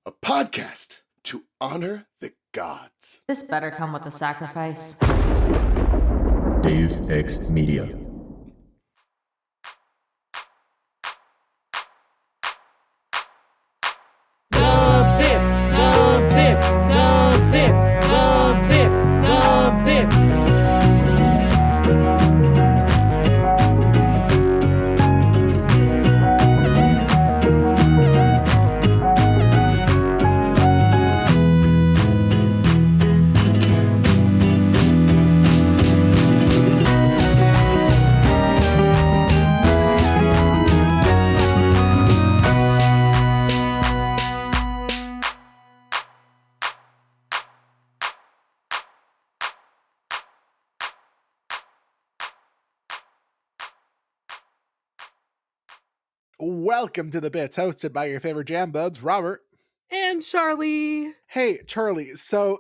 a podcast to honor the gods. This better come with a sacrifice. Dave X Media. Welcome to the Bits, hosted by your favorite jam buds, Robert. And Charlie. Hey, Charlie, so,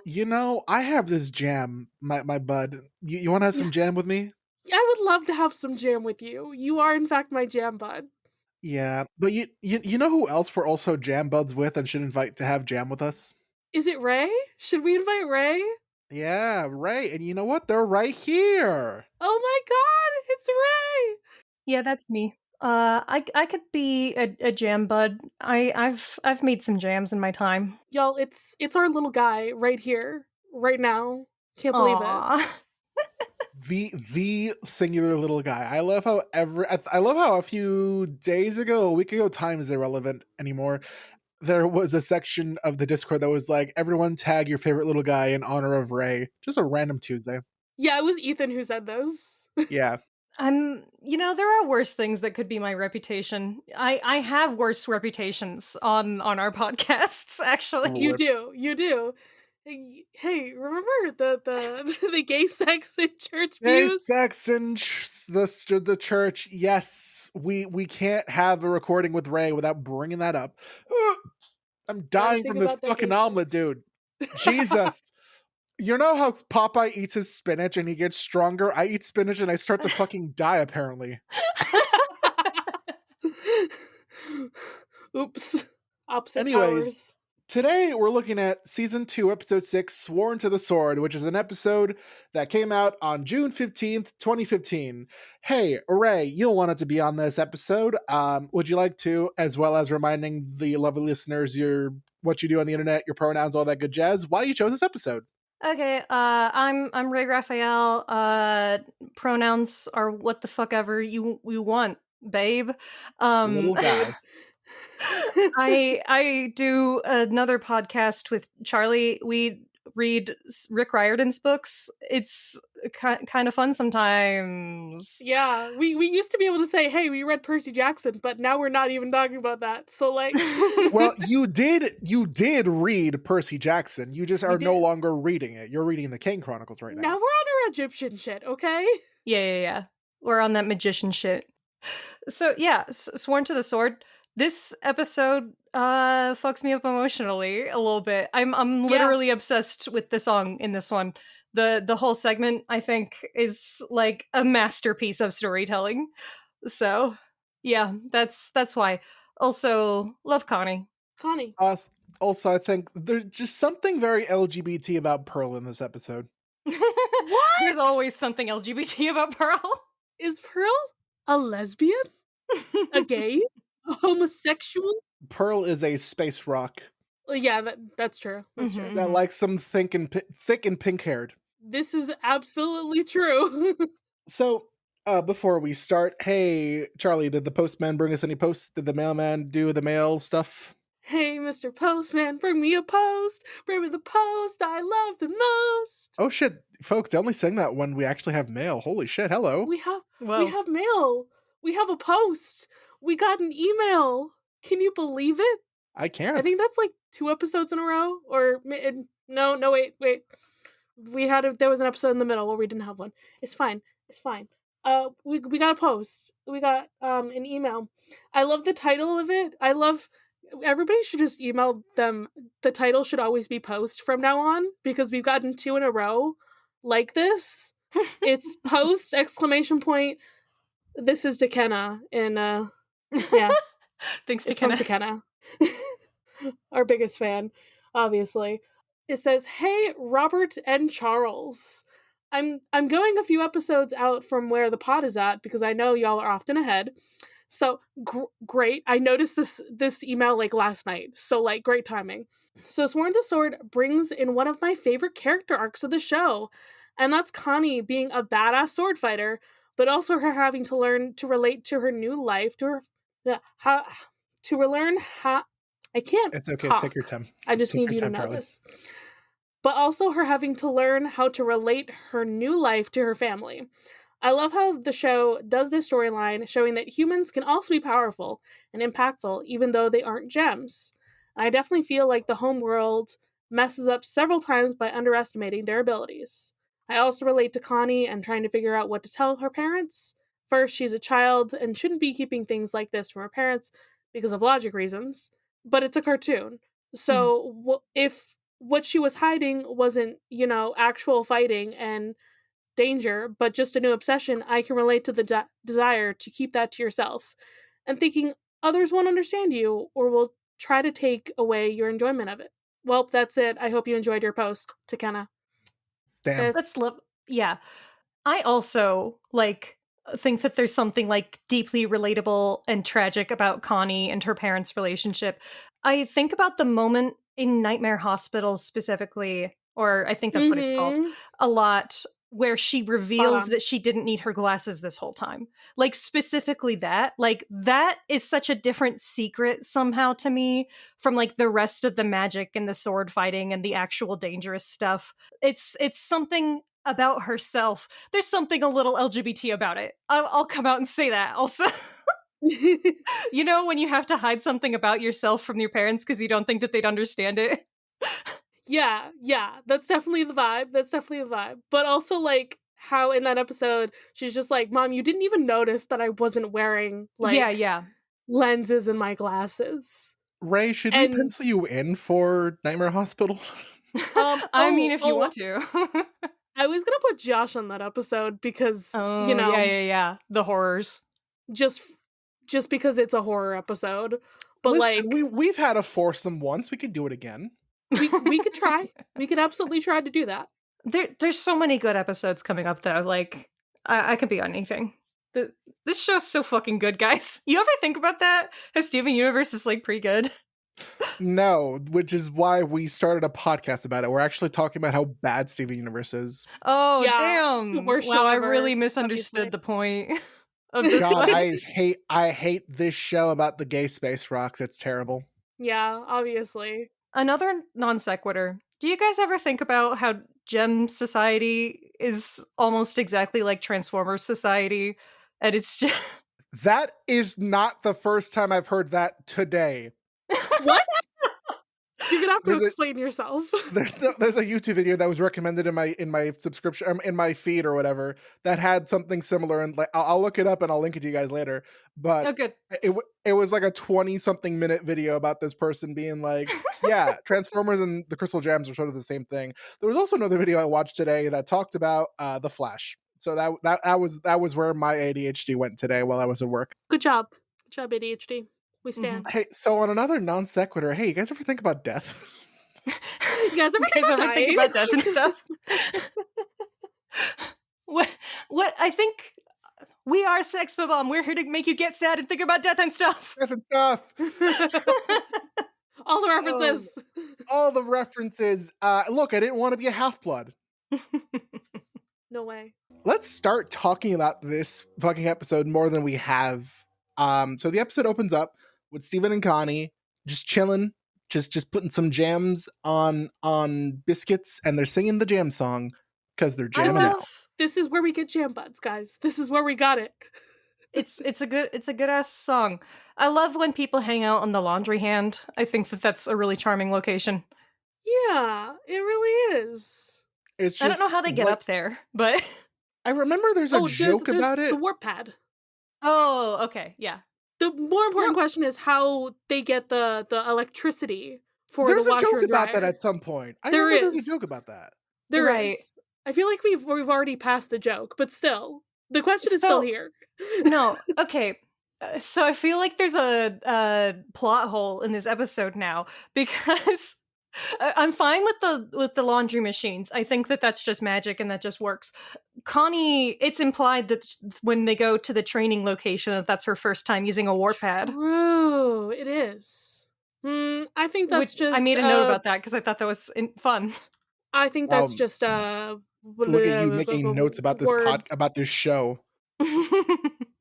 I have this jam, my bud. You want to have some jam with me? I would love to have some jam with you. You are, in fact, my jam bud. Yeah, but you know who else we're also jam buds with and should invite to have jam with us? Is it Raye? Should we invite Raye? Yeah, Raye, and you know what? They're right here. Oh my god, it's Raye! Yeah, that's me. I could be a jam bud. I've made some jams in my time. Y'all, it's our little guy right here, right now. Can't believe it. The singular little guy. I love how a few days ago, a week ago, time is irrelevant anymore. There was a section of the Discord that was like, everyone tag your favorite little guy in honor of Raye. Just a random Tuesday. Yeah, it was Ethan who said those. Yeah. There are worse things that could be my reputation. I have worse reputations on our podcasts, actually. You do. Hey, remember the gay sex in church Gay views? sex in the church. Yes, we can't have a recording with Raye without bringing that up. I'm dying from this fucking omelet, dude. Jesus. You know how Popeye eats his spinach and he gets stronger? I eat spinach and I start to fucking die, apparently. Oops. Opposite Anyways, powers. Today we're looking at Season 2, Episode 6, Sworn to the Sword, which is an episode that came out on June 15th, 2015. Hey, Raye, you wanted to be on this episode. Would you like to, as well as reminding the lovely listeners what you do on the internet, your pronouns, all that good jazz, why you chose this episode? Okay, I'm Raye Raphael. Pronouns are what the fuck ever you want, babe. Little guy. I do another podcast with Charlie. We read Rick Riordan's books. It's kind of fun sometimes. Yeah, we used to be able to say, hey, we read Percy Jackson, but now we're not even talking about that. So like Well, you did read Percy Jackson. You just are no longer reading it. You're reading the Kane Chronicles right now. Now we're on our Egyptian shit, okay? Yeah. We're on that magician shit. So yeah, Sworn to the Sword. This episode fucks me up emotionally a little bit. I'm literally obsessed with the song in this one. The whole segment, I think, is like a masterpiece of storytelling. So yeah, that's why. Also, love Connie. Also, I think there's just something very LGBT about Pearl in this episode. What? There's always something LGBT about Pearl. Is Pearl a lesbian? A gay? A homosexual? Pearl is a space rock. Yeah, that's true. That's true. That likes some thick and pink-haired. This is absolutely true. So, before we start, hey, Charlie, did the postman bring us any posts? Did the mailman do the mail stuff? Hey, Mr. Postman, bring me a post. Bring me the post I love the most. Oh shit, folks, they only sing that when we actually have mail. Holy shit, hello. We have mail. We have a post. We got an email. Can you believe it? I can't. I think that's like 2 episodes in a row. Or no, wait. There was an episode in the middle where we didn't have one. It's fine. We got a post. We got an email. I love the title of it. Everybody should just email them. The title should always be post from now on, because we've gotten 2 in a row like this. It's post ! This is Dekenna, and yeah. Thanks It's to from Dekenna. our biggest fan, obviously. It says, "Hey, Robert and Charles. I'm going a few episodes out from where the pod is at because I know y'all are often ahead. So great. I noticed this email like last night. So like great timing. So Sworn to the Sword brings in one of my favorite character arcs of the show, and that's Connie being a badass sword fighter, but also her having to learn to relate to her new life, to her how to relearn how I can't It's okay. Take your talk. time. I just Take need your you to time, know Charlie. this. But also her having to learn how to relate her new life to her family. I love how the show does this storyline, showing that humans can also be powerful and impactful, even though they aren't gems. I definitely feel like the home world messes up several times by underestimating their abilities. I also relate to Connie and trying to figure out what to tell her parents. First, she's a child and shouldn't be keeping things like this from her parents because of logic reasons, but it's a cartoon. So if what she was hiding wasn't, actual fighting and danger, but just a new obsession, I can relate to the desire to keep that to yourself and thinking others won't understand you or will try to take away your enjoyment of it. Well, that's it. I hope you enjoyed your post, Takena. Damn. This, Let's love. Yeah. I also think that there's something like deeply relatable and tragic about Connie and her parents' relationship. I think about the moment in Nightmare Hospital specifically, or I think that's what it's called, mm-hmm. a lot, where she Spot reveals on. that she didn't need her glasses this whole time. Like specifically that is such a different secret somehow to me from like the rest of the magic and the sword fighting and the actual dangerous stuff. It's something about herself. There's something a little LGBT about it. I'll come out and say that also. You know, when you have to hide something about yourself from your parents because you don't think that they'd understand it. Yeah, that's definitely the vibe. But also, like, how in that episode, she's just like, Mom, you didn't even notice that I wasn't wearing, like, Yeah. lenses in my glasses. Ray, should we And, pencil you in for Nightmare Hospital? I mean, if you want to. I was gonna put Josh on that episode because, Oh, yeah. The horrors. just because it's a horror episode. But, Listen, like, we've had a foursome once. We could do it again. we could try. We could absolutely try to do that. There's so many good episodes coming up, though. Like, I could be on anything. This show's so fucking good, guys. You ever think about that? Has Steven Universe is, like, pretty good? No, which is why we started a podcast about it. We're actually talking about how bad Steven Universe is. Oh, Yeah, damn. the worst Wow, show I ever, really misunderstood obviously. the point of this God, one. I hate this show about the gay space rock. That's terrible. Yeah, obviously. Another non sequitur. Do you guys ever think about how Gem Society is almost exactly like Transformers Society? And it's just. That is not the first time I've heard that today. What? You're gonna have to There's a- explain yourself. There's a YouTube video that was recommended in my subscription in my feed or whatever that had something similar, and like I'll look it up and I'll link it to you guys later. But Oh, good. it was like a 20-something minute video about this person being like, yeah, Transformers and the Crystal Gems are sort of the same thing. There was also another video I watched today that talked about the Flash. So that was where my ADHD went today while I was at work. Good job, ADHD. We stand. Hey, so on another non sequitur, hey, you guys ever think about death? You guys ever think about death and stuff? What I think we are Sex Bomb. We're here to make you get sad and think about death and stuff. Death and stuff. All the references. All the references. Look, I didn't want to be a half-blood. No way. Let's start talking about this fucking episode more than we have. So the episode opens up with Steven and Connie just chilling, just putting some jams on biscuits, and they're singing the jam song because they're jamming out. This is where we get jam buds, guys. This is where we got it. It's a good ass song. I love when people hang out on the laundry hand. I think that's a really charming location. Yeah, it really is. It's just, I don't know how they get up there, but I remember there's a joke about it. The warp pad. Oh, okay, yeah. The more important question is how they get the electricity for there's the washer a joke and about that dryer. at some point. I There remember is. there's a joke about that. There Right. is. I feel like we've already passed the joke, but still, the question is still here. No, okay. So I feel like there's a plot hole in this episode now because I'm fine with the laundry machines. I think that that's just magic and that just works. Connie, it's implied that when they go to the training location, that that's her first time using a warpad. True, it is. I think that's just. I made a note about that because I thought that was fun. I think that's just Look at you making notes about this about this show.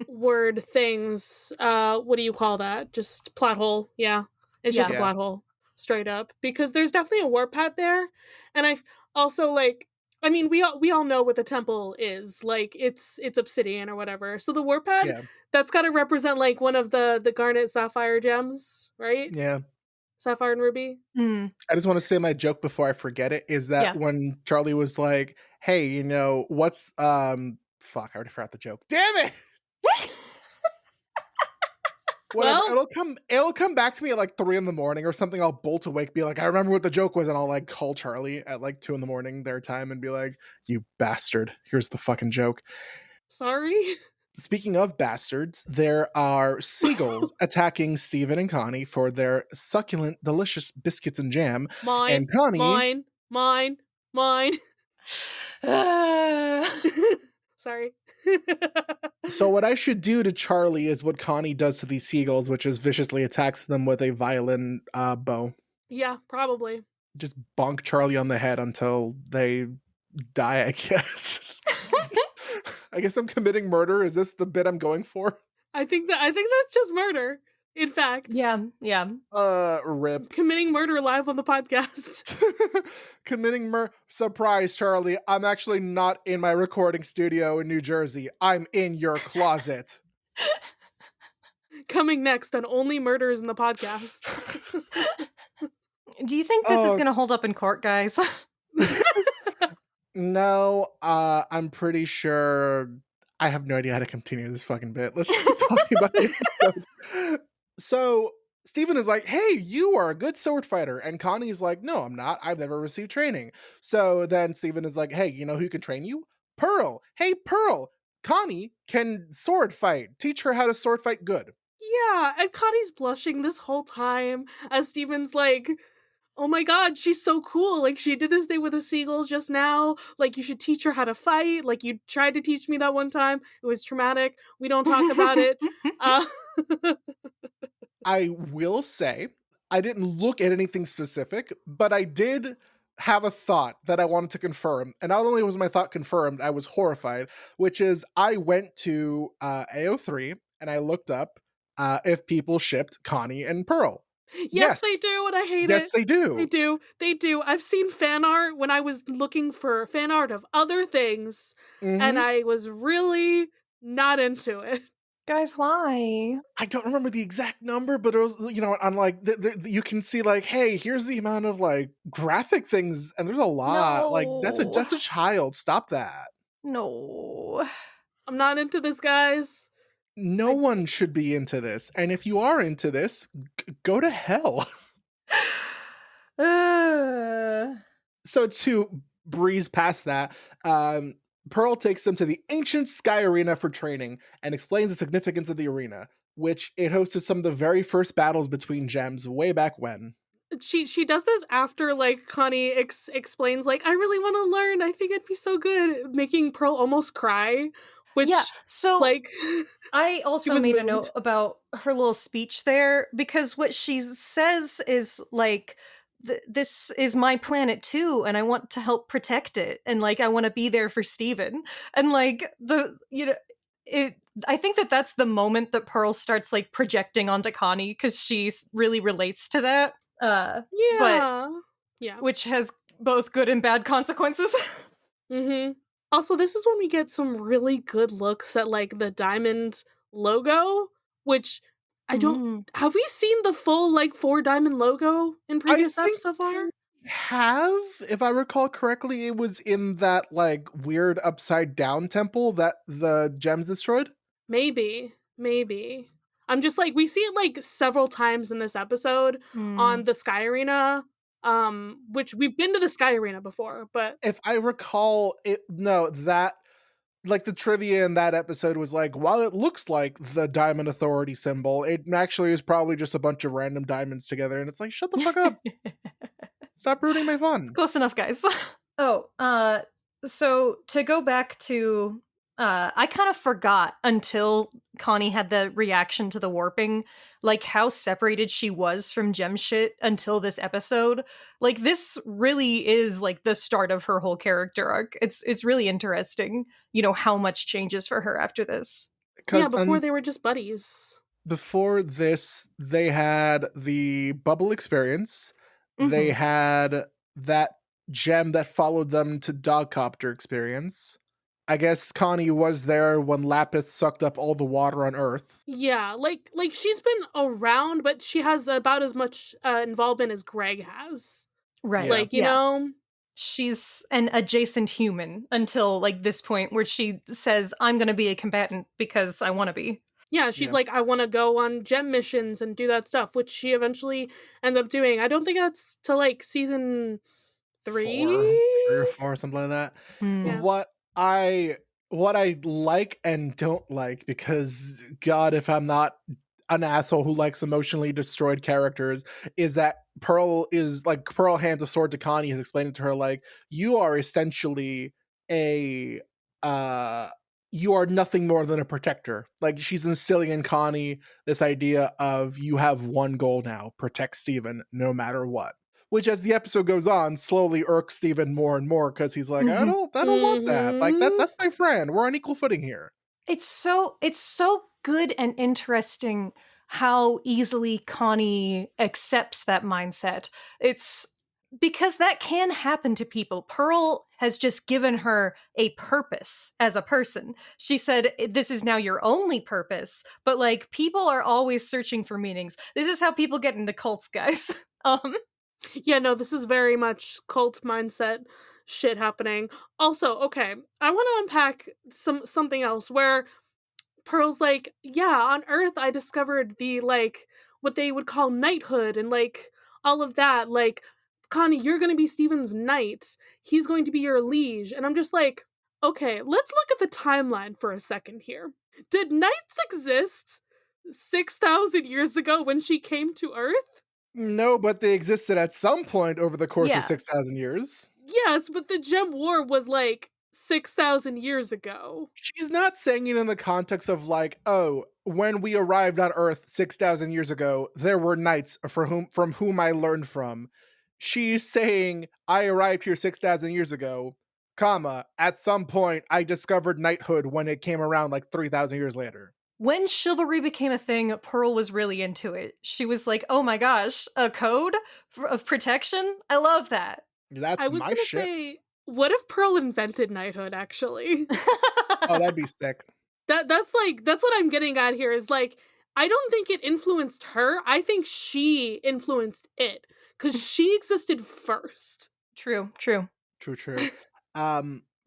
Word things. What do you call that? Just plot hole. Yeah, it's just a plot hole, straight up. Because there's definitely a warpad there, and I also like. I mean, we all know what the temple is. Like, it's obsidian or whatever. So the warpad, that's got to represent like one of the garnet sapphire gems, right? Yeah. Sapphire and ruby. I just want to say my joke before I forget it is that when Charlie was like, "Hey, you know what's fuck, I already forgot the joke. Damn it!" Whatever. Well, it'll come back to me at like 3 a.m. or something. I'll bolt awake, be like, I remember what the joke was, and I'll like call Charlie at like 2 a.m. their time and be like, "You bastard, here's the fucking joke." Sorry. Speaking of bastards, there are seagulls attacking Steven and Connie for their succulent, delicious biscuits and jam. Mine, and Connie, mine. Sorry. So what I should do to Charlie is what Connie does to these seagulls, which is viciously attacks them with a violin bow. Yeah, probably. Just bonk Charlie on the head until they die, I guess. I guess I'm committing murder. Is this the bit I'm going for? I think that's just murder. In fact. Yeah. Rip. Committing murder live on the podcast. Committing surprise, Charlie. I'm actually not in my recording studio in New Jersey. I'm in your closet. Coming next on Only Murders in the Podcast. Do you think this is going to hold up in court, guys? No, I'm pretty sure. I have no idea how to continue this fucking bit. Let's just keep talking about the episode. So Steven is like, "Hey, you are a good sword fighter." And Connie's like, "No, I'm not. I've never received training." So then Steven is like, "Hey, you know who can train you? Pearl. Hey, Pearl, Connie can sword fight. Teach her how to sword fight good." Yeah, and Connie's blushing this whole time as Steven's like, "Oh my god, she's so cool. Like, she did this thing with the seagulls just now. Like, you should teach her how to fight. Like, you tried to teach me that one time. It was traumatic. We don't talk about it." I will say, I didn't look at anything specific, but I did have a thought that I wanted to confirm. And not only was my thought confirmed, I was horrified, which is I went to AO3 and I looked up if people shipped Connie and Pearl. Yes, they do, and I hate it. Yes, they do. They do. I've seen fan art when I was looking for fan art of other things, and I was really not into it. Guys, why? I don't remember the exact number, but it was, you know, on like, you can see like, hey, here's the amount of like graphic things, and there's a lot. Like, that's a child. Stop that. No. I'm not into this, guys. No one should be into this. And if you are into this, go to hell. So to breeze past that, Pearl takes them to the ancient Sky Arena for training and explains the significance of the arena, which it hosted some of the very first battles between gems way back when. She does this after like Connie explains like, "I really want to learn. I think it'd be so good," making Pearl almost cry. Which, so like, I also made a note about her little speech there, because what she says is like, this is my planet too, and I want to help protect it, and like I want to be there for Steven. And like I think that's the moment that Pearl starts like projecting onto Connie, because she really relates to that. Which has both good and bad consequences. Also, this is when we get some really good looks at like the diamond logo, which I don't. Have we seen the full like 4 diamond logo in previous episodes so far? Have, if I recall correctly, it was in that like weird upside down temple that the gems destroyed. Maybe. I'm just like, we see it like several times in this episode on the Sky Arena. Which we've been to the Sky Arena before, but if I recall it, no, that like the trivia in that episode was like, while it looks like the Diamond Authority symbol, it actually is probably just a bunch of random diamonds together. And it's like, shut the fuck up. Stop ruining my fun. Close enough, guys. So to go back to, I kind of forgot until Connie had the reaction to the warping, like how separated she was from gem shit until this episode. Like this really is like the start of her whole character arc. It's really interesting, how much changes for her after this. Yeah, before they were just buddies. Before this, they had the bubble experience. They had that gem that followed them to Dogcopter experience. I guess Connie was there when Lapis sucked up all the water on Earth. Yeah, like she's been around, but she has about as much involvement as Greg has. Right. Like, you know? She's an adjacent human until like this point where she says, I'm going to be a combatant because I want to be. Yeah, she's like, I want to go on gem missions and do that stuff, which she eventually ends up doing. I don't think that's to like season 3? 3 or 4, something like that. Yeah. What I like and don't like, because God, if I'm not an asshole who likes emotionally destroyed characters, is that Pearl hands a sword to Connie, is explaining to her like, you are essentially you are nothing more than a protector. Like, she's instilling in Connie this idea of, you have one goal now, protect Steven no matter what. Which, as the episode goes on, slowly irks Steven more and more, because he's like, I don't want that. Like, that's my friend. We're on equal footing here. It's so good and interesting how easily Connie accepts that mindset. It's because that can happen to people. Pearl has just given her a purpose as a person. She said, this is now your only purpose, but like, people are always searching for meanings. This is how people get into cults, guys. Yeah, no, this is very much cult mindset shit happening. Also, okay, I want to unpack something else where Pearl's like, yeah, on Earth I discovered the, like, what they would call knighthood and, like, all of that. Like, Connie, you're going to be Steven's knight. He's going to be your liege. And I'm just like, okay, let's look at the timeline for a second here. Did knights exist 6,000 years ago when she came to Earth? No, but they existed at some point over the course of 6,000 years. Yes, but the Gem War was like 6,000 years ago. She's not saying it in the context of like, oh, when we arrived on Earth 6,000 years ago, there were knights from whom I learned from. She's saying, I arrived here 6,000 years ago, comma, at some point I discovered knighthood when it came around like 3,000 years later. When chivalry became a thing, Pearl was really into it. She was like, oh my gosh, a code of protection? I love that. That's I was my gonna shit. say, what if Pearl invented knighthood, actually? Oh, that'd be sick. That's what I'm getting at here, is like, I don't think it influenced her. I think she influenced it, because she existed first. True.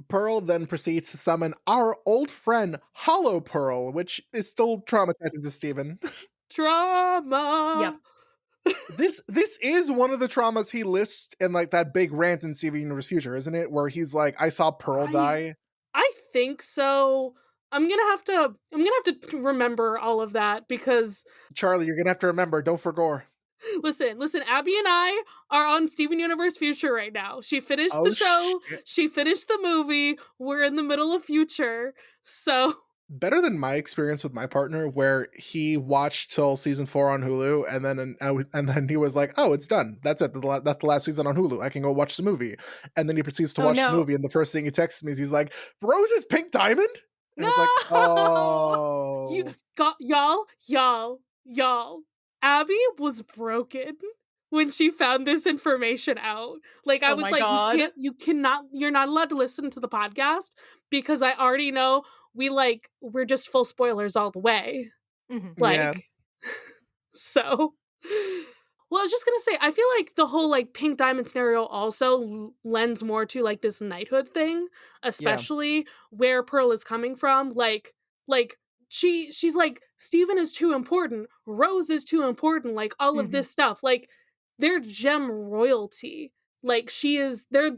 Pearl then proceeds to summon our old friend Hollow Pearl, which is still traumatizing to Steven. Trauma. Yep. This is one of the traumas he lists in like that big rant in Steven Universe Future, isn't it? Where he's like, I saw Pearl die. I think so. I'm gonna have to remember all of that, because Charlie, you're gonna have to remember, don't forgore. Listen, Abby and I are on Steven Universe Future right now. She finished the show, shit. she finished the movie, we're in the middle of Future, so... Better than my experience with my partner, where he watched till season 4 on Hulu, and then he was like, "Oh, it's done. That's it. That's the last season on Hulu. I can go watch the movie." And then he proceeds to watch the movie, and the first thing he texts me is he's like, "Rose is Pink Diamond?" And it's like, "Oh, You got y'all. Abby was broken when she found this information out. Like, I was like, God. you're not allowed to listen to the podcast, because I already know we're just full spoilers all the way." Mm-hmm. Like, yeah. So, well, I was just gonna say, I feel like the whole like Pink Diamond scenario also lends more to like this knighthood thing, especially where Pearl is coming from. Like she's like, Steven is too important, Rose is too important, like all of this stuff. Like, they're gem royalty. Like, she is, they're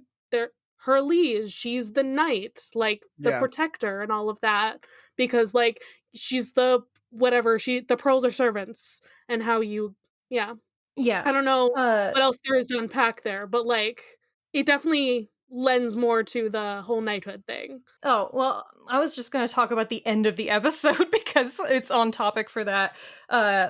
her liege, she's the knight, like the Yeah. protector and all of that, because like she's the whatever, the pearls are servants, and how you yeah. Yeah. I don't know Uh what else there is to unpack there, but like it definitely lends more to the whole knighthood thing. Oh, well, I was just going to talk about the end of the episode because it's on topic for that. Uh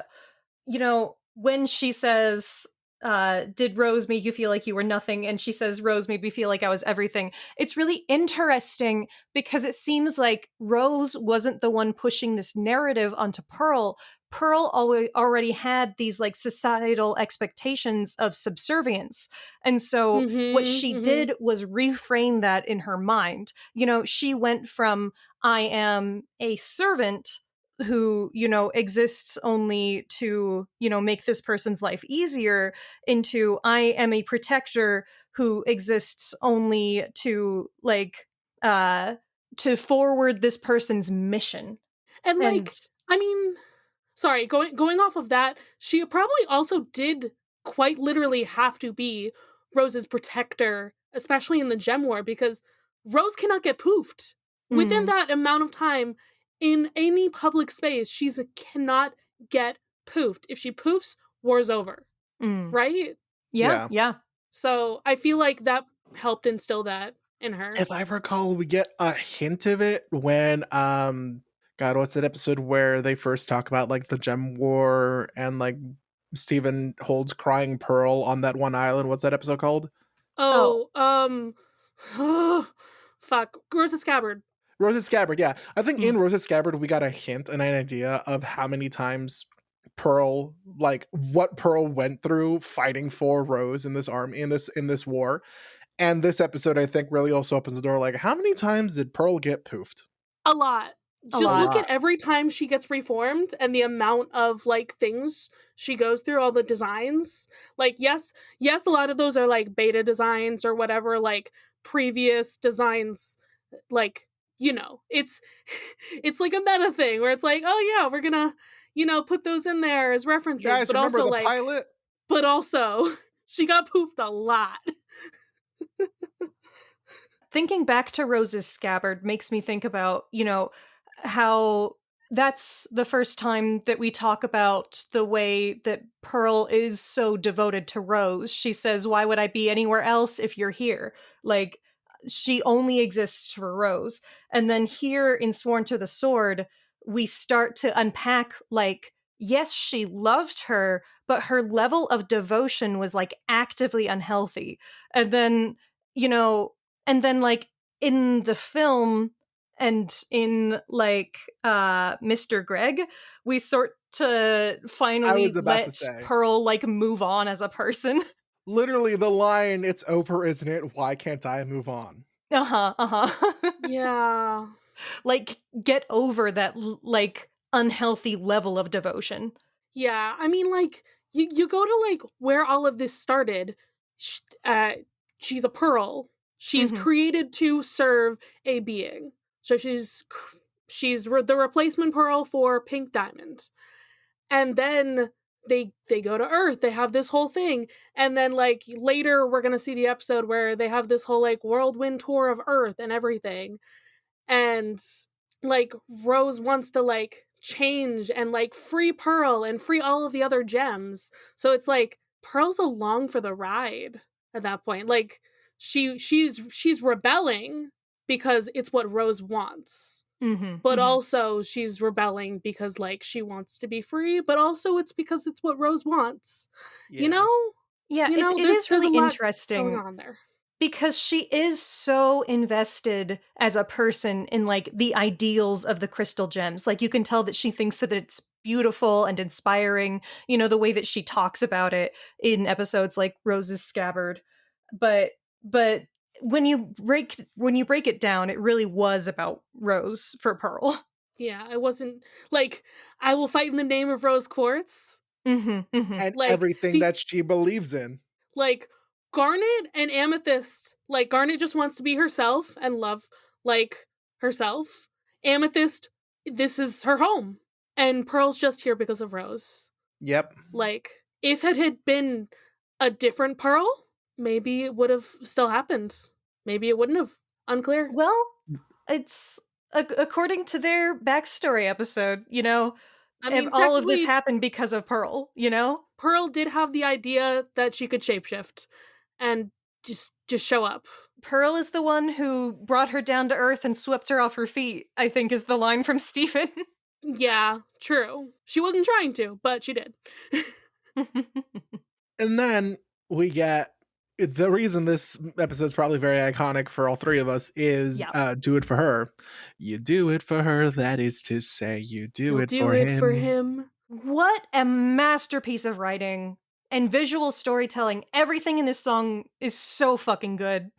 when she says, did Rose make you feel like you were nothing? And she says, Rose made me feel like I was everything. It's really interesting because it seems like Rose wasn't the one pushing this narrative onto Pearl. Pearl already had these like societal expectations of subservience. And so what she did was reframe that in her mind. She went from, I am a servant who exists only to make this person's life easier, into I am a protector who exists only to to forward this person's mission. And And like, I mean, sorry, going off of that, she probably also did quite literally have to be Rose's protector, especially in the Gem War, because Rose cannot get poofed. Within that amount of time, in any public space, cannot get poofed. If she poofs, war's over. Right? yeah. So I feel like that helped instill that in her. If I recall, we get a hint of it when God, what's that episode where they first talk about like the Gem War and like Stephen holds crying Pearl on that one island? What's that episode called? Fuck. Rose's Scabbard. Rose's Scabbard, yeah. I think in Rose's Scabbard we got a hint and an idea of how many times Pearl, like what Pearl went through fighting for Rose in this army in this war. And this episode, I think, really also opens the door. Like, how many times did Pearl get poofed? A lot. Just look at every time she gets reformed and the amount of like things she goes through, all the designs. Like, yes, a lot of those are like beta designs or whatever, like previous designs, like, it's it's like a meta thing where it's like, oh yeah, we're gonna, put those in there as references. Guys, but remember also the like pilot? But also she got poofed a lot. Thinking back to Rose's Scabbard makes me think about, how that's the first time that we talk about the way that Pearl is so devoted to Rose. She says, why would I be anywhere else if you're here? Like, she only exists for Rose. And then here in Sworn to the Sword, we start to unpack, like, yes, she loved her, but her level of devotion was like actively unhealthy. And then, like in the film, and in like Mr. Greg, we sort to finally let Pearl like move on as a person. Literally the line, it's over, isn't it? Why can't I move on? Yeah. Like, get over that like unhealthy level of devotion. Yeah, I mean, like, you go to like where all of this started. She's a pearl. She's created to serve a being. So she's the replacement pearl for Pink Diamond. And then they go to Earth. They have this whole thing. And then like later we're going to see the episode where they have this whole like whirlwind tour of Earth and everything. And like Rose wants to like change and like free Pearl and free all of the other gems. So it's like Pearl's along for the ride at that point. Like she's rebelling because it's what Rose wants. But also she's rebelling because like she wants to be free, but also it's because it's what Rose wants. Yeah. It is really interesting going on there, because she is so invested as a person in like the ideals of the crystal gems. Like, you can tell that she thinks that it's beautiful and inspiring, the way that she talks about it in episodes like Rose's Scabbard. But when you break it down, it really was about Rose for Pearl. Yeah, it wasn't like I will fight in the name of Rose Quartz. And like, everything that she believes in. Like Garnet and Amethyst, like Garnet just wants to be herself and love like herself. Amethyst, this is her home. And Pearl's just here because of Rose. Yep. Like, if it had been a different Pearl, maybe it would have still happened. maybe it wouldn't have. Unclear. Well, it's according to their backstory episode, you know, I mean, all of this technically, happened because of Pearl, you know? Pearl did have the idea that she could shapeshift and just show up. Pearl is the one who brought her down to earth and swept her off her feet, I think is the line from Stephen. Yeah, true. She wasn't trying to, but she did. And then we get the reason this episode's probably very iconic for all three of us is Yeah. do it for her. You do it for her, that is to say, you do You'll it do for it him. for him. What a masterpiece of writing and visual storytelling. Everything in this song is so fucking good.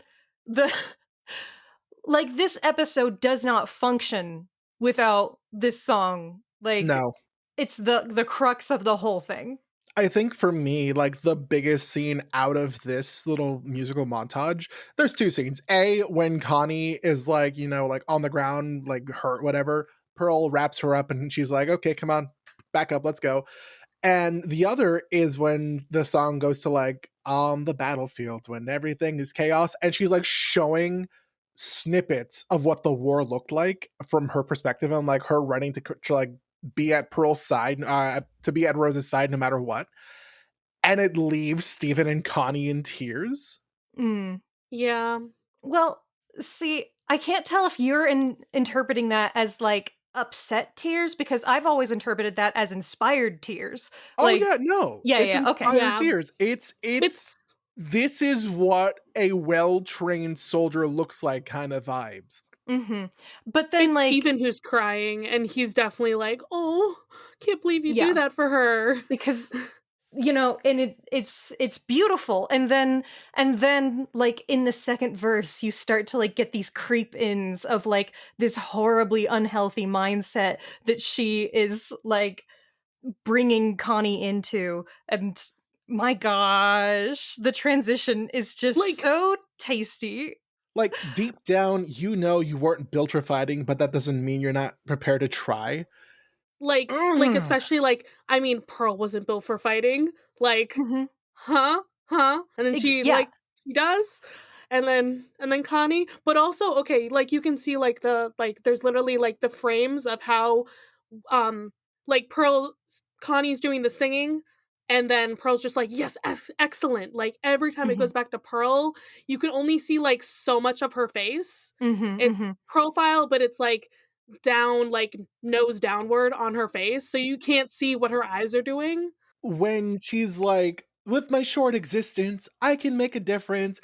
Like, this episode does not function without this song. Like, No. it's the crux of the whole thing. I think for me, like the biggest scene out of this little musical montage, there's two scenes. A, when Connie is like, you know, like on the ground, like hurt, whatever. Pearl wraps her up and she's like, okay, come on, back up, let's go. And the other is when the song goes to like on the battlefield when everything is chaos, and she's like showing snippets of what the war looked like from her perspective, and like her running to like be at Pearl's side, to be at Rose's side no matter what. And it leaves Stephen and Connie in tears. Mm. Yeah. Well, see, I can't tell if you're interpreting that as like upset tears, because I've always interpreted that as inspired tears. Oh Like, yeah, no. yeah, It's yeah, okay. inspired Yeah. tears. It's this is what a well-trained soldier looks like kind of vibes. Mm-hmm. But then, It's like, Stephen who's crying, and he's definitely like, "Oh, can't believe you Yeah. do that for her." because you know, and it's beautiful, and then like in the second verse you start to like get these creep ins of like this horribly unhealthy mindset that she is like bringing Connie into, and my gosh, the transition is just Like- so tasty. Like deep down, you know you weren't built for fighting, but that doesn't mean you're not prepared to try. Like especially like, I mean, Pearl wasn't built for fighting. Like, Mhm. huh? And then she Yeah. like she does. And then Connie, but also okay, like you can see like the like there's literally like the frames of how like Connie's doing the singing, and then Pearl's just like, yes, excellent. Like every time it goes back to Pearl, you can only see like so much of her face in profile, but it's like down, like nose downward on her face, so you can't see what her eyes are doing. When she's like, with my short existence, I can make a difference.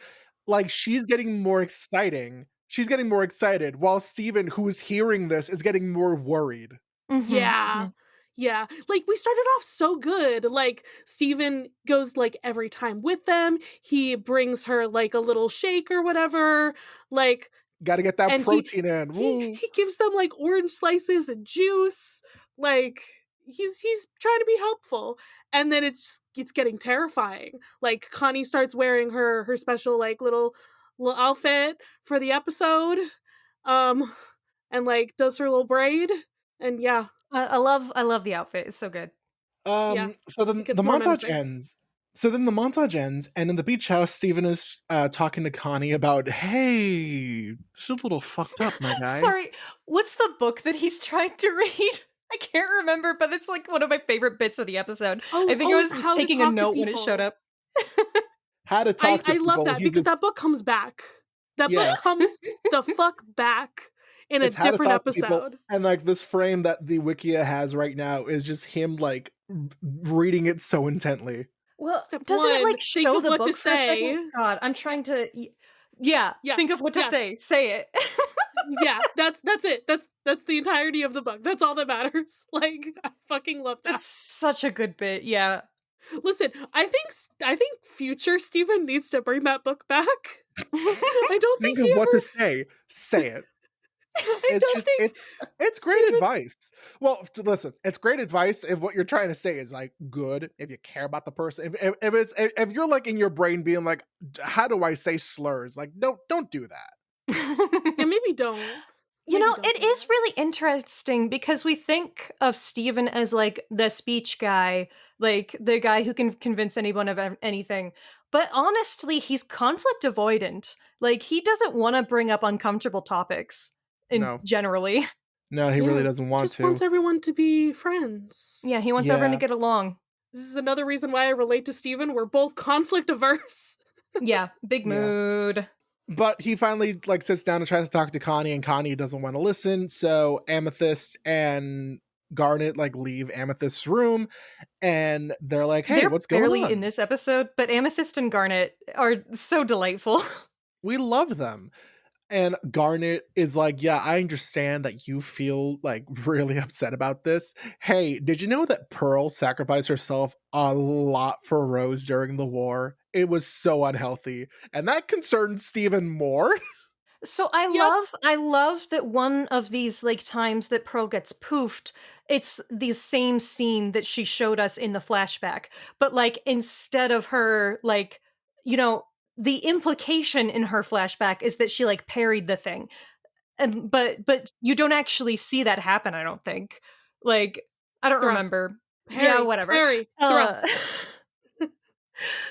Like she's getting more exciting. She's getting more excited, while Steven, who's hearing this, is getting more worried. Yeah. Yeah. Like we started off so good. Like Steven goes like every time with them. He brings her like a little shake or whatever. Like Got to get that and protein in. Woo. he gives them like orange slices and juice. Like he's trying to be helpful. And then it's getting terrifying. Like Connie starts wearing her special like little outfit for the episode. And like does her little braid. And yeah. I love the outfit. It's so good. Yeah, So then it gets the more montage menacing. ends. So then the montage ends, and in the beach house, Steven is talking to Connie about, hey, this is a little fucked up, my guy. Sorry, what's the book that he's trying to read? I can't remember, but it's like one of my favorite bits of the episode. I think I was How to taking a Talk to note when it showed People. up. How to talk to I people. love that he because just- that book comes back. That Yeah. book comes the fuck back in a it's how to different talk to people. episode. And like this frame that the Wikia has right now is just him like reading it so intently. Well, Step doesn't it one, like think show of the what to book for a say. second? God, I'm trying to. Yeah, Yeah, think of what to yes. say. Say it. Yeah, that's it. That's the entirety of the book. That's all that matters. Like I fucking love that. That's such a good bit. Yeah. Listen, I think future Steven needs to bring that book back. I don't Think think of he what ever, to say. Say it. I It's don't just think it's great Steven- advice. Well, listen, it's great advice if what you're trying to say is like good, if you care about the person. If you're like in your brain being like, how do I say slurs? Like, don't do that. yeah, maybe don't. You Maybe know, don't it do is that. really interesting because we think of Steven as like the speech guy, like the guy who can convince anyone of anything. But honestly, he's conflict avoidant. Like, he doesn't want to bring up uncomfortable topics No. generally. No, he really doesn't want just to. wants everyone to be friends. Yeah, he wants everyone to get along. This is another reason why I relate to Steven. We're both conflict averse. Yeah, big Yeah. mood. But he finally like sits down and tries to talk to Connie, and Connie doesn't want to listen. So Amethyst and Garnet like leave Amethyst's room, and they're like, "Hey, They're what's going barely on?" in this episode, but Amethyst and Garnet are so delightful. We love them. And Garnet is like, "Yeah, I understand that you feel like really upset about this. Hey, did you know that Pearl sacrificed herself a lot for Rose during the war? It was so unhealthy." And that concerns Steven more. So I love that one of these like times that Pearl gets poofed, it's the same scene that she showed us in the flashback. But like instead of her like, you know, the implication in her flashback is that she like parried the thing. And but you don't actually see that happen, I don't think. Like I don't Thrust. remember. Parry, whatever. parry, thrust.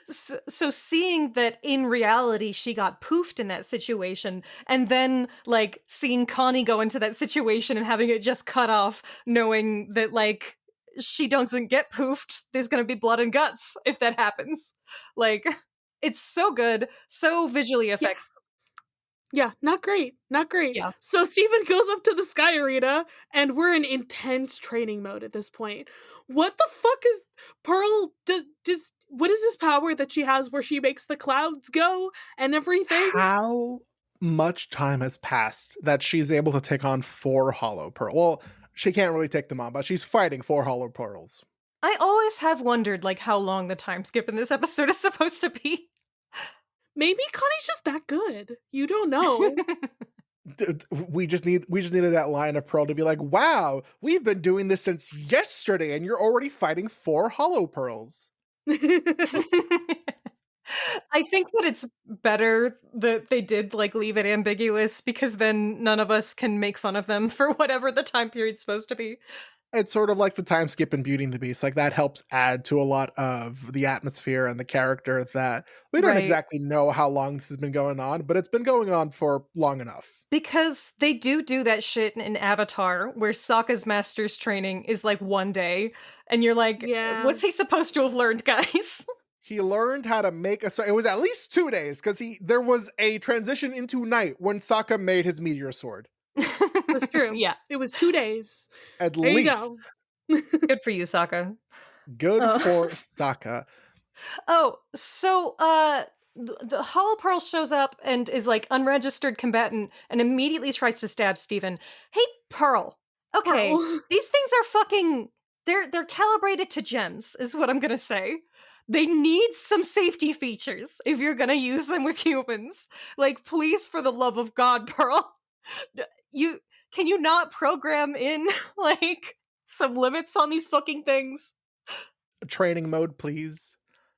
So seeing that in reality she got poofed in that situation, and then like seeing Connie go into that situation and having it just cut off, knowing that like she doesn't get poofed, there's gonna be blood and guts if that happens. Like it's so good, so visually effective. Yeah, not great. Not great. Yeah. So Steven goes up to the Sky Arena, and we're in intense training mode at this point. What the fuck is Pearl? Does what is this power that she has where she makes the clouds go and everything? How much time has passed that she's able to take on 4 Hollow Pearl? Well, she can't really take them on, but she's fighting 4 Hollow Pearls. I always have wondered like how long the time skip in this episode is supposed to be. Maybe Connie's just that good. You don't know. We just needed that line of Pearl to be like, "Wow, we've been doing this since yesterday, and you're already fighting 4 Hollow Pearls." I think that it's better that they did like leave it ambiguous, because then none of us can make fun of them for whatever the time period's supposed to be. It's sort of like the time skip in Beauty and the Beast. Like that helps add to a lot of the atmosphere and the character that we don't Right. exactly know how long this has been going on, but it's been going on for long enough. Because they do that shit in Avatar, where Sokka's master's training is like 1 day, and you're like, Yeah. what's he supposed to have learned, guys? He learned how to make a sword. It was at least 2 days because there was a transition into night when Sokka made his meteor sword. It was true. Yeah. It was 2 days. At There least. you go. Good for you, Sokka. Good Oh. for Sokka. Oh, so the Hollow Pearl shows up and is like unregistered combatant and immediately tries to stab Steven. Hey, Pearl. Okay, Pearl. these things are fucking they're calibrated to gems, is what I'm gonna say. They need some safety features if you're gonna use them with humans. Like, please, for the love of God, Pearl. Can you not program in like some limits on these fucking things? Training mode, please.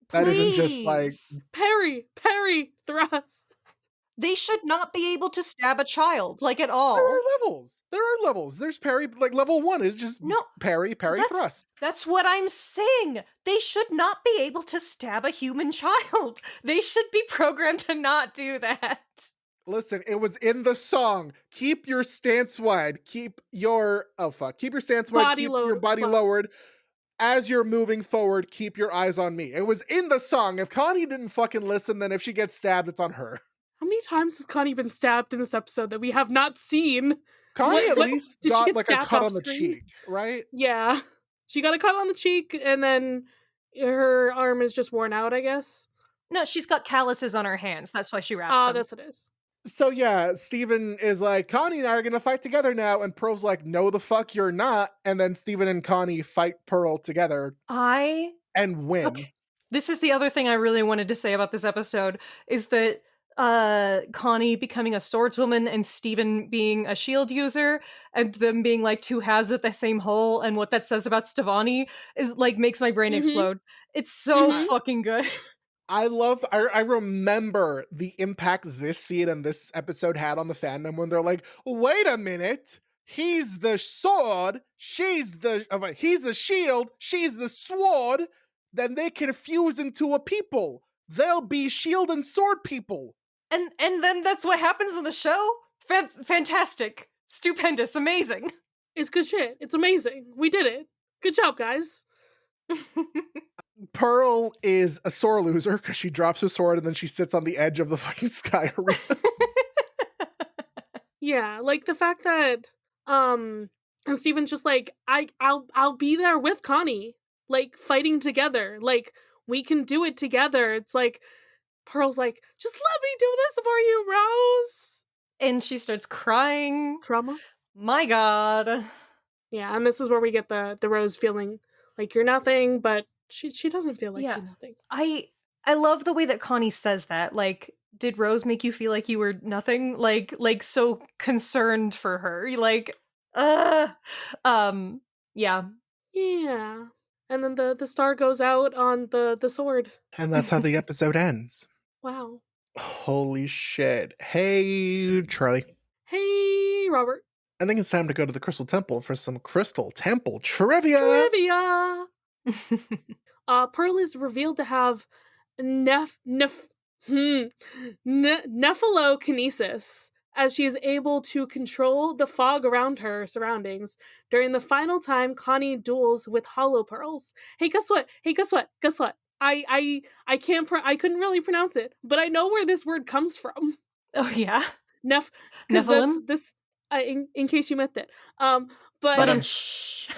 That isn't just like Please. Parry, thrust. They should not be able to stab a child, like, at there all. are levels. There are levels. There's parry, like level 1 is just No, parry, thrust. That's what I'm saying. They should not be able to stab a human child. They should be programmed to not do that. Listen, it was in the song. Keep your stance wide. Keep your keep your stance wide. Keep your body lowered. As you're moving forward, keep your eyes on me. It was in the song. If Connie didn't fucking listen, then if she gets stabbed, it's on her. How many times has Connie been stabbed in this episode that we have not seen? Connie at least did she got get like a stabbed cut off on the screen? cheek, right? Yeah. She got a cut on the cheek, and then her arm is just worn out, I guess. No, she's got calluses on her hands. That's why she wraps Ah, them. that's what it is. So yeah, Steven is like, Connie and I are gonna fight together now, and Pearl's like, no the fuck you're not. And then Steven and Connie fight Pearl together and win. Okay. This is the other thing I really wanted to say about this episode, is that Connie becoming a swordswoman and Steven being a shield user, and them being like two halves of the same whole, and what that says about Stevani is like makes my brain explode. It's so fucking good. I remember the impact this scene and this episode had on the fandom when they're like, wait a minute, he's the sword, he's the shield, she's the sword, then they can fuse into a people. they'll be shield and sword people. And then that's what happens in the show? Fantastic. Stupendous. Amazing. It's good shit. It's amazing. We did it. Good job, guys. Pearl is a sore loser because she drops her sword and then she sits on the edge of the fucking sky arena. Yeah, like the fact that and Steven's just like, I'll be there with Connie, like fighting together. Like we can do it together. It's like Pearl's like, just let me do this for you, Rose. And she starts crying. Trauma. My God. Yeah, and this is where we get the Rose feeling like you're nothing, but she doesn't feel like she's nothing. I love the way that Connie says that. Like, did Rose make you feel like you were nothing? Like so concerned for her. Like, yeah. Yeah. And then the star goes out on the sword. And that's how the episode ends. Wow. Holy shit. Hey, Charlie. Hey, Robert. I think it's time to go to the Crystal Temple for some Crystal Temple trivia. Pearl is revealed to have nephalokinesis, as she is able to control the fog around her surroundings during the final time Connie duels with Hollow Pearls. Hey, guess what? I couldn't really pronounce it, but I know where this word comes from. Oh yeah. Nephilim. This in case you missed it. But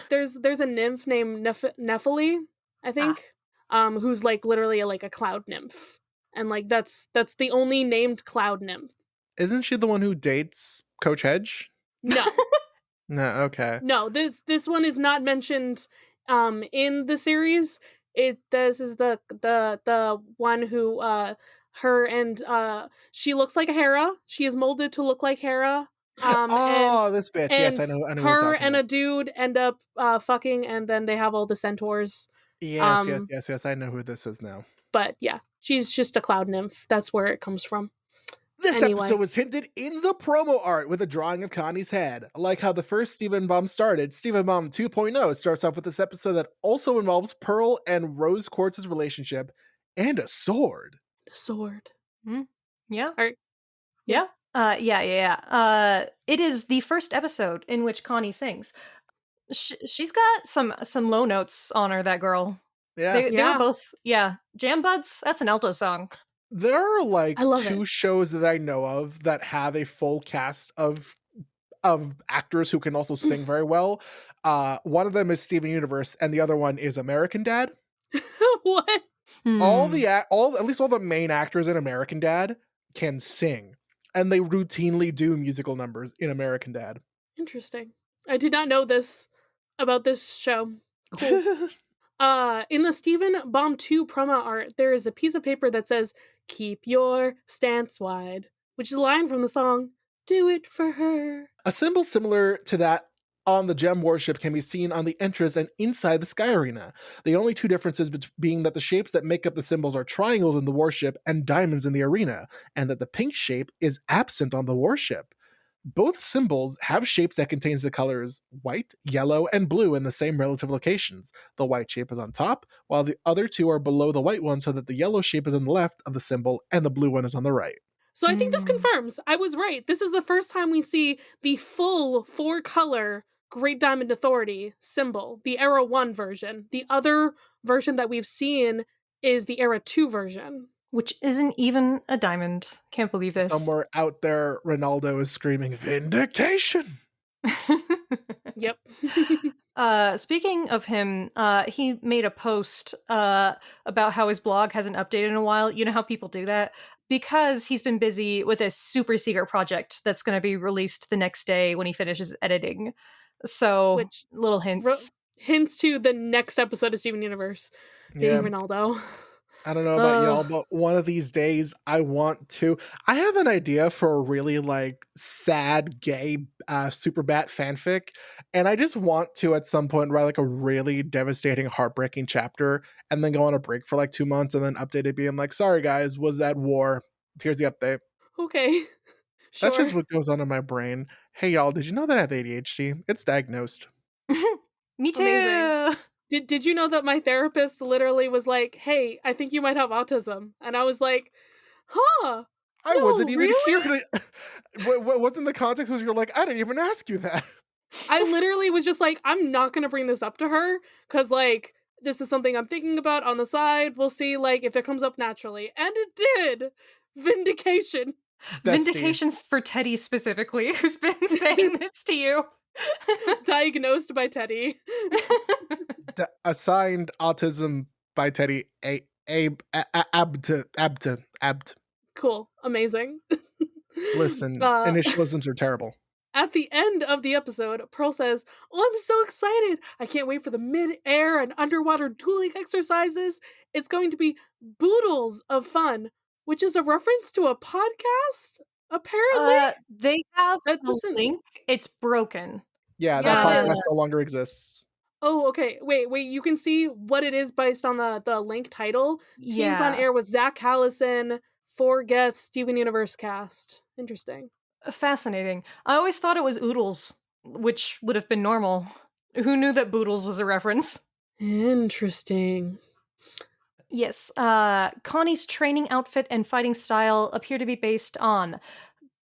there's a nymph named Nephili, I think, who's like literally like a cloud nymph, and like that's the only named cloud nymph. Isn't she the one who dates Coach Hedge? No. No, okay. No, this one is not mentioned in the series. This is the one who her and she looks like a Hera. She is molded to look like Hera. This bitch. Yes, I know. Her and a dude end up fucking, and then they have all the centaurs. Yes. I know who this is now. But yeah, she's just a cloud nymph. That's where it comes from. This episode was hinted in the promo art with a drawing of Connie's head. Like how the first Steven Bomb started, Steven Bomb 2.0 starts off with this episode that also involves Pearl and Rose Quartz's relationship and a sword. A sword. Yeah. Yeah. Yeah. It is the first episode in which Connie sings. She's got some low notes on her, that girl. Yeah. They were both, Jam Buds, that's an alto song. There are like two shows that I know of that have a full cast of actors who can also sing very well. One of them is Steven Universe, and the other one is American Dad. What? At least all the main actors in American Dad can sing, and they routinely do musical numbers in American Dad. Interesting. I did not know this about this show. Cool. In the Steven Bomb 2 promo art, there is a piece of paper that says, "Keep your stance wide," which is a line from the song, "Do It For Her." A symbol similar to that on the gem warship can be seen on the entrance and inside the Sky Arena. The only two differences being that the shapes that make up the symbols are triangles in the warship and diamonds in the arena, and that the pink shape is absent on the warship. Both symbols have shapes that contains the colors white, yellow, and blue in the same relative locations. The white shape is on top, while the other two are below the white one, so that the yellow shape is on the left of the symbol and the blue one is on the right. So I think this confirms I was right. This is the first time we see the full 4-color Great Diamond Authority symbol, the Era 1 version. The other version that we've seen is the Era 2 version. Which isn't even a diamond. Can't believe this. Somewhere out there, Ronaldo is screaming, "Vindication!" Yep. Speaking of him, he made a post about how his blog hasn't updated in a while. You know how people do that? Because he's been busy with a super secret project that's going to be released the next day when he finishes editing. So, little hints. Hints to the next episode of Steven Universe. Dating Ronaldo. I don't know about y'all, but one of these days I have an idea for a really like sad gay Superbat fanfic, and I just want to at some point write like a really devastating, heartbreaking chapter and then go on a break for like 2 months and then update it being like, "Sorry guys, was that war? Here's the update." Okay. Sure. That's just what goes on in my brain. Hey y'all, did you know that I have ADHD? It's diagnosed. Me too. Amazing. Did you know that my therapist literally was like, "Hey, I think you might have autism," and I was like, "Huh? I wasn't No, even really?" here. What wasn't the context? Was you're like, I didn't even ask you that. I literally was just like, "I'm not gonna bring this up to her because like this is something I'm thinking about on the side. We'll see like if it comes up naturally," and it did. Vindication. Bestie. Vindications for Teddy specifically, who's been saying this to you. Diagnosed by Teddy. Assigned autism by Teddy. Abt. Cool. Amazing. Listen, Uh, initialisms are terrible. At the end of the episode, Pearl says, "Oh, I'm so excited. I can't wait for the mid-air and underwater dueling exercises. It's going to be boodles of fun," which is a reference to a podcast, apparently. They have That a doesn't link. It's broken. Yeah, that Yes. podcast no longer exists. Oh, okay. Wait. You can see what it is based on the link title. Teens on Yeah. Air with Zach Callison, 4 guests, Steven Universe cast. Interesting. Fascinating. I always thought it was oodles, which would have been normal. Who knew that boodles was a reference? Interesting. Yes, Connie's training outfit and fighting style appear to be based on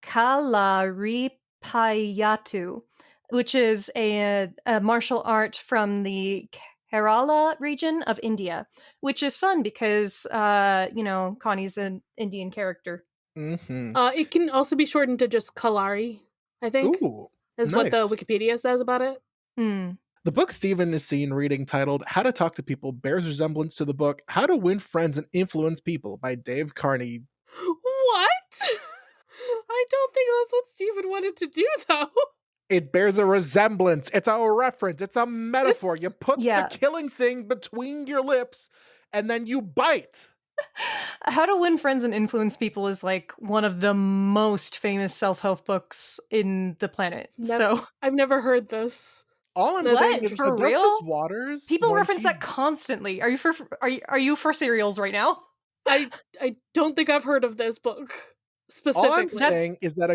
Kalaripayattu, which is a martial art from the Kerala region of India, which is fun because, Connie's an Indian character. Mm-hmm. It can also be shortened to just Kalari, I think, Ooh, is what the nice. Wikipedia says about it. Hmm. The book Stephen is seen reading, titled How to Talk to People, bears resemblance to the book How to Win Friends and Influence People by Dave Carney. What? I don't think that's what Stephen wanted to do, though. It bears a resemblance. It's a reference. It's a metaphor. You put yeah. the killing thing between your lips and then you bite. How to Win Friends and Influence People is like one of the most famous self-help books in the planet. So I've never heard this. All I'm That's saying is for Augustus real? Waters. People when reference he's- that constantly. Are you for serials right now? I don't think I've heard of this book specifically. All I'm saying is that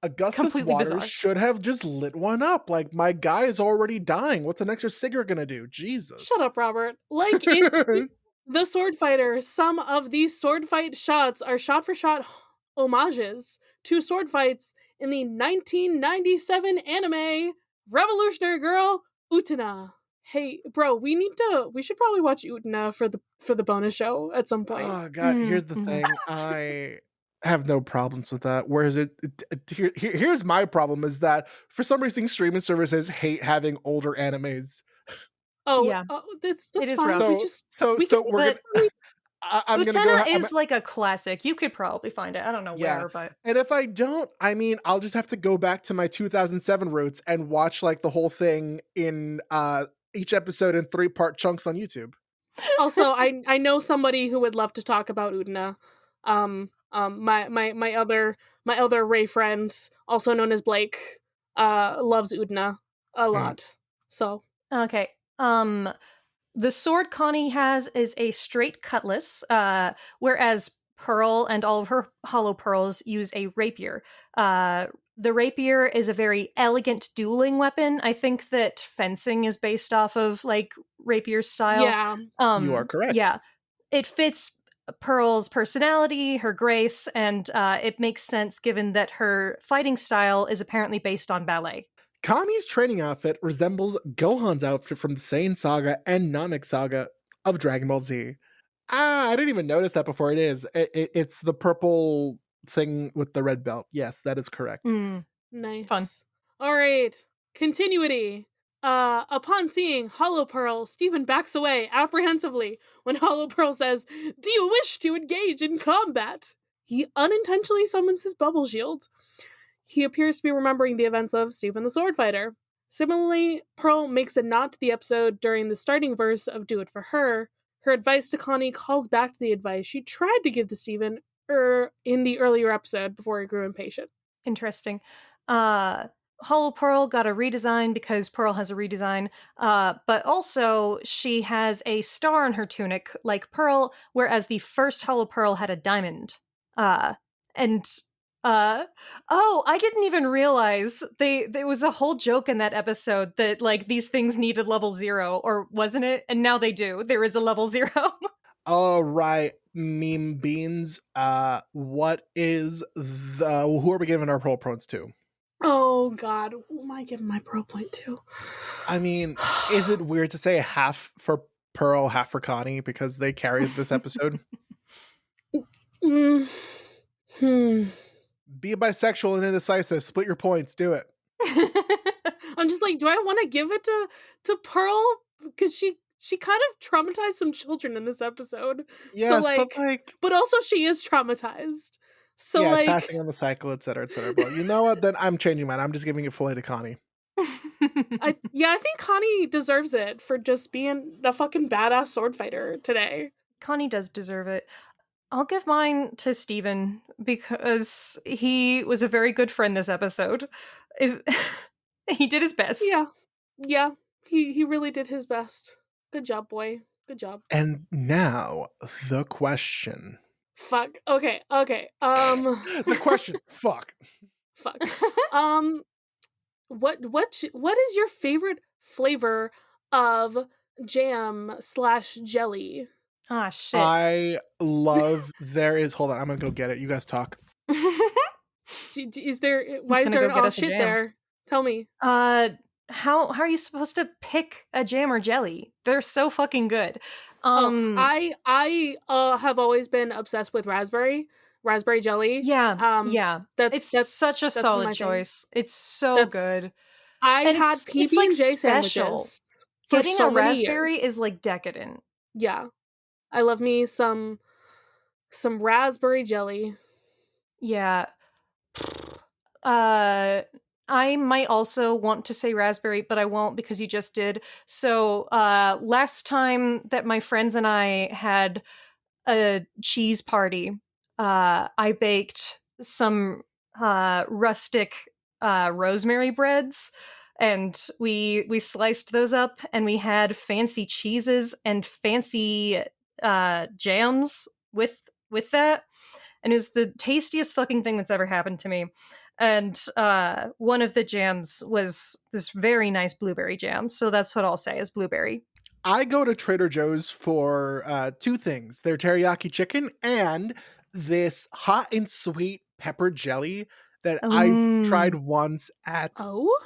Augustus completely Waters bizarre. should have just lit one up. Like, my guy is already dying. What's an extra cigarette gonna do? Jesus. Shut up, Robert. Like in The Sword Fighter, some of these sword fight shots are shot-for-shot homages to sword fights in the 1997 anime Revolutionary Girl Utena. Hey, bro, we should probably watch Utena for the bonus show at some point. Oh god, here's the thing. I have no problems with that. Whereas here's my problem is that for some reason streaming services hate having older animes. Oh, Yeah. That's It is fine. rough. I'm gonna Utena go. is like a classic. You could probably find it. I don't know where, but And if I don't, I mean, I'll just have to go back to my 2007 roots and watch like the whole thing in each episode in 3-part chunks on YouTube. Also, I know somebody who would love to talk about Utena. My other Raye friend, also known as Blake, loves Utena a lot. So okay. The sword Connie has is a straight cutlass, whereas Pearl and all of her hollow pearls use a rapier. The rapier is a very elegant dueling weapon. I think that fencing is based off of like rapier style. yeah, You are correct. Yeah, it fits Pearl's personality, her grace, and it makes sense given that her fighting style is apparently based on ballet. Connie's training outfit resembles Gohan's outfit from the Saiyan Saga and Namek Saga of Dragon Ball Z. I didn't even notice that before. It's the purple thing with the red belt. Yes, that is correct. nice. Fun. All right, continuity. Upon seeing Hollow Pearl, Stephen backs away apprehensively when Hollow Pearl says, "Do you wish to engage in combat?" He unintentionally summons his bubble shield. He appears to be remembering the events of Stephen the Sword Fighter. Similarly, Pearl makes a nod to the episode during the starting verse of Do It For Her. Her advice to Connie calls back to the advice she tried to give to Stephen in the earlier episode before he grew impatient. Interesting. Hollow Pearl got a redesign because Pearl has a redesign, but also she has a star on her tunic like Pearl, whereas the first Hollow Pearl had a diamond. And Oh, I didn't even realize there was a whole joke in that episode that like these things needed level 0, or wasn't it? And now they do. There is a level 0. All right, meme beans. What is who are we giving our pearl points to? Oh God, who am I giving my pearl point to? I mean, is it weird to say half for Pearl, half for Connie because they carried this episode? Mm. Be bisexual and indecisive. Split your points. Do it. I'm just like, do I want to give it to Pearl because she kind of traumatized some children in this episode. Yes, so, but also she is traumatized. So yeah, it's like, passing on the cycle, etc., etc. But you know what? Then I'm changing mine. I'm just giving it fully to Connie. I think Connie deserves it for just being a fucking badass sword fighter today. Connie does deserve it. I'll give mine to Steven because he was a very good friend this episode. He did his best. Yeah, he really did his best. Good job, boy. Good job. And now the question. Fuck. Okay. The question. Fuck. What is your favorite flavor of jam/jelly? Ah, shit. I love hold on, I'm gonna go get it. You guys talk. Is there why is gonna there go get all us a shit jam. there? Tell me. How are you supposed to pick a jam or jelly? They're so fucking good. I have always been obsessed with raspberry jelly. Yeah. That's such a solid choice. It's so good. I And had it's PB like and J special. sandwiches for Getting so a many raspberry years. is like decadent. Yeah, I love me some raspberry jelly. Yeah. I might also want to say raspberry, but I won't because you just did. So, last time that my friends and I had a cheese party, I baked some rustic rosemary breads, and we sliced those up, and we had fancy cheeses and fancy jams with that, and it was the tastiest fucking thing that's ever happened to me. And one of the jams was this very nice blueberry jam, so that's what I'll say is blueberry. I go to Trader Joe's for two things: their teriyaki chicken and this hot and sweet pepper jelly that I've tried once at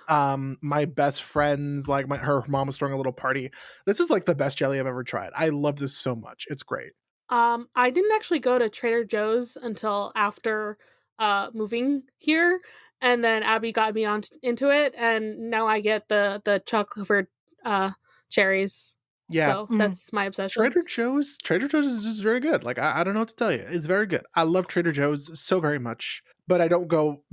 my best friend's, like her mom was throwing a little party. This is like the best jelly I've ever tried. I love this so much. It's great. I didn't actually go to Trader Joe's until after moving here, and then Abby got me into it, and now I get the chocolate covered cherries. Yeah. So that's my obsession. Trader Joe's is just very good. Like, I don't know what to tell you. It's very good. I love Trader Joe's so very much, but I don't go.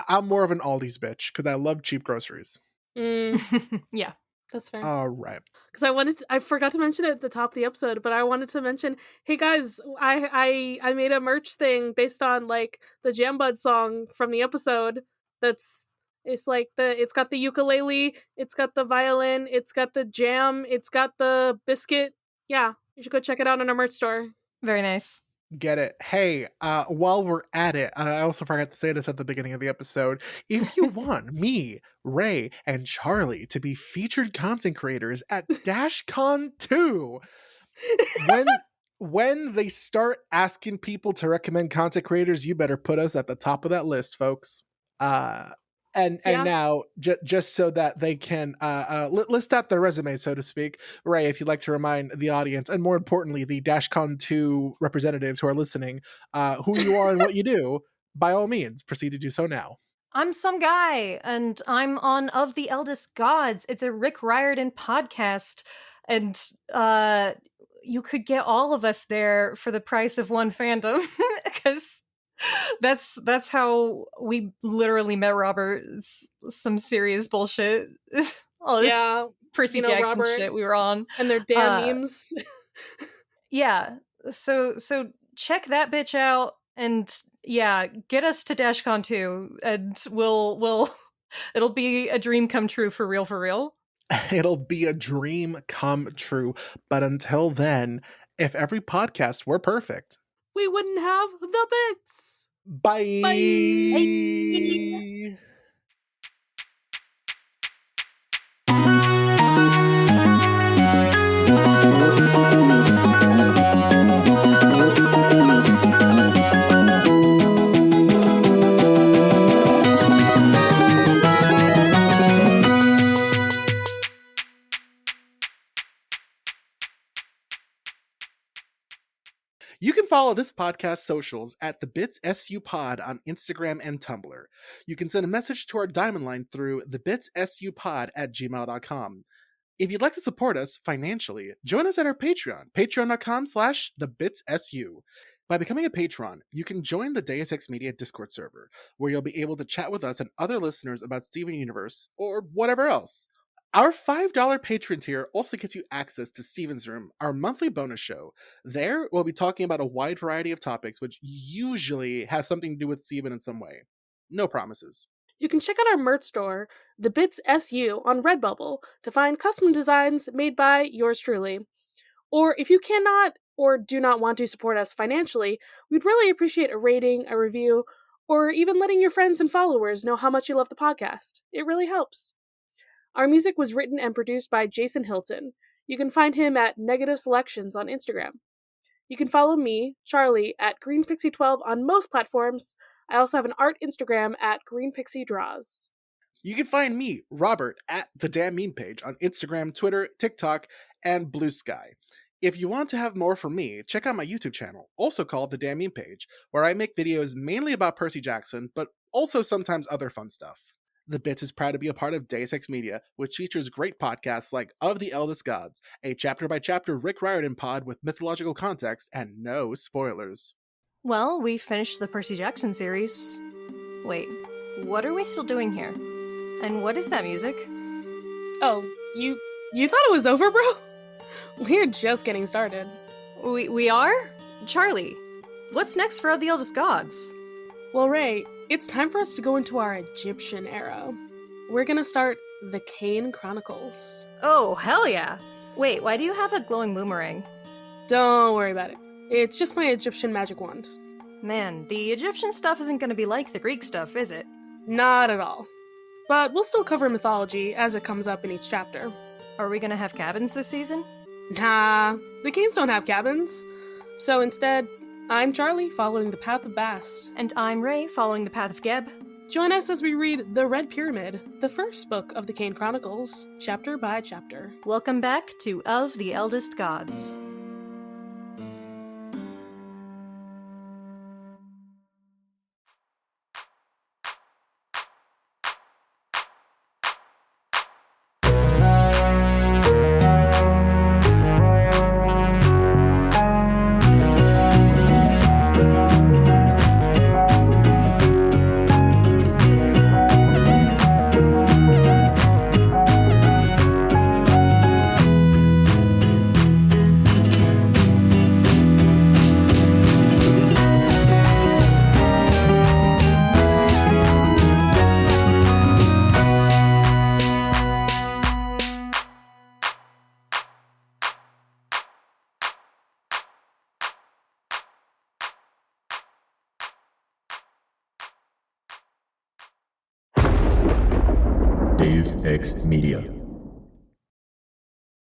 I'm more of an Aldi's bitch because I love cheap groceries. Yeah, that's fair. All right. Because I forgot to mention it at the top of the episode, but I wanted to mention, hey guys, I made a merch thing based on like the Jam Bud song from the episode. It's got the ukulele, it's got the violin, it's got the jam, it's got the biscuit. Yeah, you should go check it out in our merch store. Very nice. Get it. Hey, while we're at it, I also forgot to say this at the beginning of the episode. If you want me, Raye, and Charlie to be featured content creators at DashCon 2, when they start asking people to recommend content creators, you better put us at the top of that list, folks. And now, just so that they can list out their resume, so to speak, Raye, if you'd like to remind the audience, and more importantly, the DashCon 2 representatives who are listening, who you are and what you do, by all means, proceed to do so now. I'm some guy, and I'm on Of the Eldest Gods. It's a Rick Riordan podcast, and you could get all of us there for the price of one fandom, because that's how we literally met Robert. It's some serious bullshit. All this Percy Jackson Robert shit we were on, and their damn memes. Yeah, so check that bitch out, and yeah, get us to DashCon 2, and we'll it'll be a dream come true for real. It'll be a dream come true. But until then, if every podcast were perfect, we wouldn't have the bits. Bye. Bye. You can follow this podcast socials at the Bits SU Pod on Instagram and Tumblr. You can send a message to our Diamond Line through thebitsupod@gmail.com. If you'd like to support us financially, join us at our Patreon, patreon.com/thebitsu. By becoming a patron, you can join the Deus Ex Media Discord server, where you'll be able to chat with us and other listeners about Steven Universe, or whatever else. Our $5 patron tier also gets you access to Steven's Room, our monthly bonus show. There, we'll be talking about a wide variety of topics, which usually have something to do with Steven in some way. No promises. You can check out our merch store, The Bits SU, on Redbubble to find custom designs made by yours truly. Or if you cannot or do not want to support us financially, we'd really appreciate a rating, a review, or even letting your friends and followers know how much you love the podcast. It really helps. Our music was written and produced by Jason Hilton. You can find him at Negative Selections on Instagram. You can follow me, Charlie, at GreenPixie12 on most platforms. I also have an art Instagram at GreenPixieDraws. You can find me, Robert, at the Damn Meme Page on Instagram, Twitter, TikTok, and Blue Sky. If you want to have more from me, check out my YouTube channel, also called the Damn Meme Page, where I make videos mainly about Percy Jackson, but also sometimes other fun stuff. The Bits is proud to be a part of Deus Ex Media, which features great podcasts like Of the Eldest Gods, a chapter-by-chapter Rick Riordan pod with mythological context and no spoilers. Well, we finished the Percy Jackson series. Wait, what are we still doing here? And what is that music? Oh, you thought it was over, bro? We're just getting started. We are? Charlie, what's next for Of the Eldest Gods? Well, Raye, it's time for us to go into our Egyptian era. We're gonna start the Kane Chronicles. Oh, hell yeah! Wait, why do you have a glowing boomerang? Don't worry about it. It's just my Egyptian magic wand. Man, the Egyptian stuff isn't gonna be like the Greek stuff, is it? Not at all. But we'll still cover mythology as it comes up in each chapter. Are we gonna have cabins this season? Nah, the Kanes don't have cabins. So instead, I'm Charlie, following the path of Bast. And I'm Raye, following the path of Geb. Join us as we read The Red Pyramid, the first book of the Kane Chronicles, chapter by chapter. Welcome back to Of the Eldest Gods. Deus Ex Media.